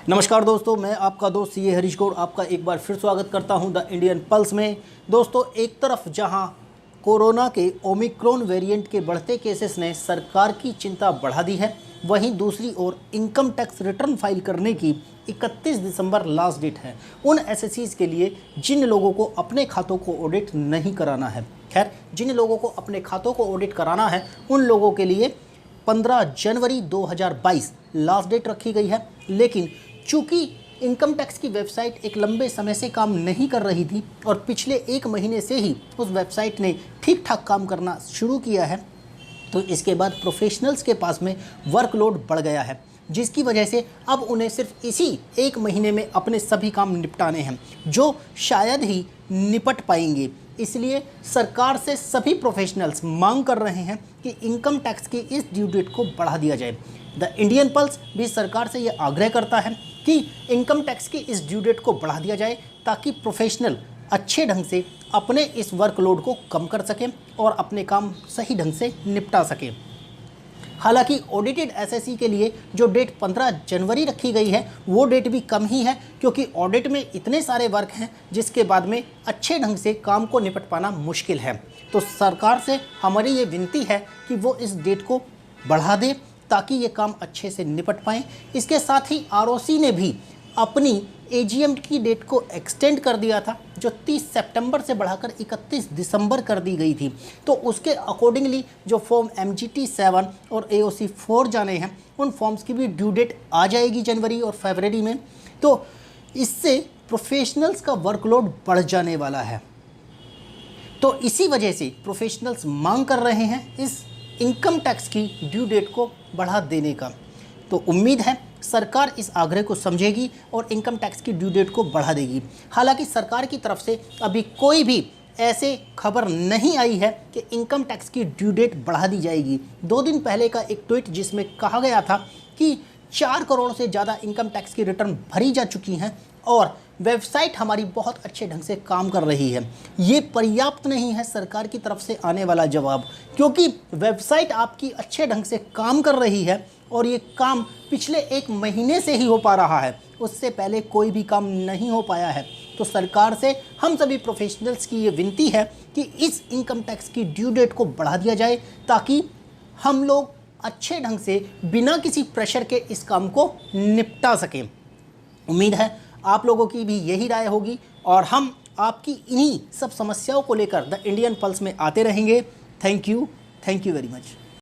नमस्कार दोस्तों, मैं आपका दोस्त सीए हरीश गौड़ आपका एक बार फिर स्वागत करता हूं द इंडियन पल्स में। दोस्तों, एक तरफ जहां कोरोना के ओमिक्रॉन वेरिएंट के बढ़ते केसेस ने सरकार की चिंता बढ़ा दी है, वहीं दूसरी ओर इनकम टैक्स रिटर्न फाइल करने की 31 दिसंबर लास्ट डेट है उन एसएससीज के लिए जिन लोगों को अपने खातों को ऑडिट नहीं कराना है। खैर, जिन लोगों को अपने खातों को ऑडिट कराना है उन लोगों के लिए 15 जनवरी 2022 लास्ट डेट रखी गई है। लेकिन चूंकि इनकम टैक्स की वेबसाइट एक लंबे समय से काम नहीं कर रही थी और पिछले एक महीने से ही उस वेबसाइट ने ठीक ठाक काम करना शुरू किया है, तो इसके बाद प्रोफेशनल्स के पास में वर्कलोड बढ़ गया है, जिसकी वजह से अब उन्हें सिर्फ इसी एक महीने में अपने सभी काम निपटाने हैं जो शायद ही निपट पाएंगे। इसलिए सरकार से सभी प्रोफेशनल्स मांग कर रहे हैं कि इनकम टैक्स की इस ड्यू डेट को बढ़ा दिया जाए। द इंडियन पल्स भी सरकार से ये आग्रह करता है कि इनकम टैक्स की इस ड्यू डेट को बढ़ा दिया जाए ताकि प्रोफेशनल अच्छे ढंग से अपने इस वर्कलोड को कम कर सकें और अपने काम सही ढंग से निपटा सकें। हालांकि ऑडिटेड एसएससी के लिए जो डेट 15 जनवरी रखी गई है वो डेट भी कम ही है, क्योंकि ऑडिट में इतने सारे वर्क हैं जिसके बाद में अच्छे ढंग से काम को निपट पाना मुश्किल है। तो सरकार से हमारी ये विनती है कि वो इस डेट को बढ़ा दे ताकि ये काम अच्छे से निपट पाएँ। इसके साथ ही आरओसी ने भी अपनी एजीएम की डेट को एक्सटेंड कर दिया था, जो 30 सितंबर से बढ़ाकर 31 दिसंबर कर दी गई थी। तो उसके अकॉर्डिंगली जो फॉर्म MGT 7 और AOC 4 जाने हैं उन फॉर्म्स की भी ड्यू डेट आ जाएगी जनवरी और फरवरी में। तो इससे प्रोफेशनल्स का वर्कलोड बढ़ जाने वाला है। तो इसी वजह से प्रोफेशनल्स मांग कर रहे हैं इस इनकम टैक्स की ड्यू डेट को बढ़ा देने का। तो उम्मीद है सरकार इस आग्रह को समझेगी और इनकम टैक्स की ड्यू डेट को बढ़ा देगी। हालांकि सरकार की तरफ से अभी कोई भी ऐसे खबर नहीं आई है कि इनकम टैक्स की ड्यू डेट बढ़ा दी जाएगी। 2 दिन पहले का एक ट्वीट जिसमें कहा गया था कि 4 करोड़ से ज़्यादा इनकम टैक्स की रिटर्न भरी जा चुकी हैं और वेबसाइट हमारी बहुत अच्छे ढंग से काम कर रही है। ये पर्याप्त नहीं है सरकार की तरफ से आने वाला जवाब, क्योंकि वेबसाइट आपकी अच्छे ढंग से काम कर रही है और ये काम पिछले एक महीने से ही हो पा रहा है, उससे पहले कोई भी काम नहीं हो पाया है। तो सरकार से हम सभी प्रोफेशनल्स की ये विनती है कि इस इनकम टैक्स की ड्यू डेट को बढ़ा दिया जाए ताकि हम लोग अच्छे ढंग से बिना किसी प्रेशर के इस काम को निपटा सकें। उम्मीद है आप लोगों की भी यही राय होगी और हम आपकी इन्हीं सब समस्याओं को लेकर द इंडियन पल्स में आते रहेंगे। Thank you very much.